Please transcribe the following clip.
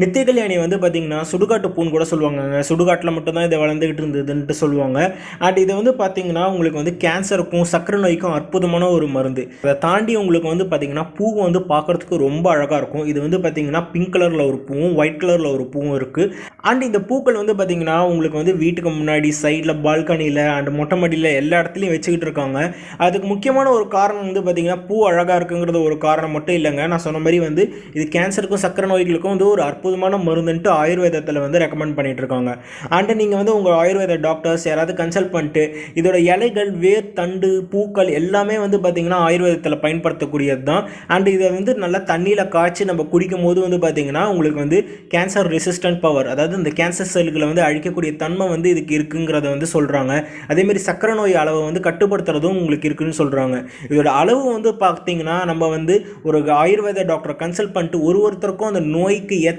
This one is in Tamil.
நித்திய கல்யாணி வந்து பார்த்தீங்கன்னா சுடுகாட்டு பூன்னு கூட சொல்லுவாங்க. சுடுகாட்டில் மட்டும்தான் இதை வளர்ந்துக்கிட்டு இருந்ததுன்ட்டு சொல்லுவாங்க. அண்ட் இது வந்து பார்த்தீங்கன்னா உங்களுக்கு வந்து கேன்சருக்கும் சர்க்கரை நோய்க்கும் அற்புதமான ஒரு மருந்து. அதை தாண்டி உங்களுக்கு வந்து பார்த்தீங்கன்னா பூ வந்து பார்க்குறதுக்கு ரொம்ப அழகாக இருக்கும். இது வந்து பார்த்தீங்கன்னா பிங்க் கலரில் ஒரு பூவும் ஒயிட் கலரில் ஒரு பூவும் இருக்குது. அண்ட் இந்த பூக்கள் வந்து பார்த்தீங்கன்னா உங்களுக்கு வந்து வீட்டுக்கு முன்னாடி சைடில் பால்கனியில் அண்ட் மொட்டை மாடியில் எல்லா இடத்துலையும் வச்சுக்கிட்டு இருக்காங்க. அதுக்கு முக்கியமான ஒரு காரணம் வந்து பார்த்தீங்கன்னா பூ அழகாக இருக்குங்கிறது ஒரு காரணம் மட்டும் இல்லைங்க. நான் சொன்ன மாதிரி வந்து இது கேன்சருக்கும் சர்க்கரை நோய்களுக்கும் வந்து ஒரு அற்புதமான மருந்துன்ட்டு ஆயுர்வேதத்தில் வந்து ரெக்கமெண்ட் பண்ணிட்டு இருக்காங்க. அண்ட் நீங்கள் வந்து உங்கள் ஆயுர்வேத டாக்டர்ஸ் யாராவது கன்சல்ட் பண்ணிட்டு இதோட இலைகள் வேர் தண்டு பூக்கள் எல்லாமே வந்து பார்த்தீங்கன்னா ஆயுர்வேதத்தில் பயன்படுத்தக்கூடியது தான். அண்ட் இதை வந்து நல்லா தண்ணியில் காய்ச்சி நம்ம குடிக்கும் போது வந்து பார்த்தீங்கன்னா உங்களுக்கு வந்து கேன்சர் ரெசிஸ்டன்ட் பவர், அதாவது இந்த கேன்சர் செல்களை வந்து அழிக்கக்கூடிய தன்மை வந்து இதுக்கு இருக்குங்கிறத வந்து சொல்கிறாங்க. அதேமாதிரி சர்க்கரை நோய் அளவை வந்து கட்டுப்படுத்துறதும் உங்களுக்கு இருக்குன்னு சொல்கிறாங்க. இதோட அளவு வந்து பார்த்தீங்கன்னா நம்ம வந்து ஒரு ஆயுர்வேத டாக்டரை கன்சல்ட் பண்ணிட்டு ஒருத்தருக்கும் அந்த நோய்க்கு ஏற்ற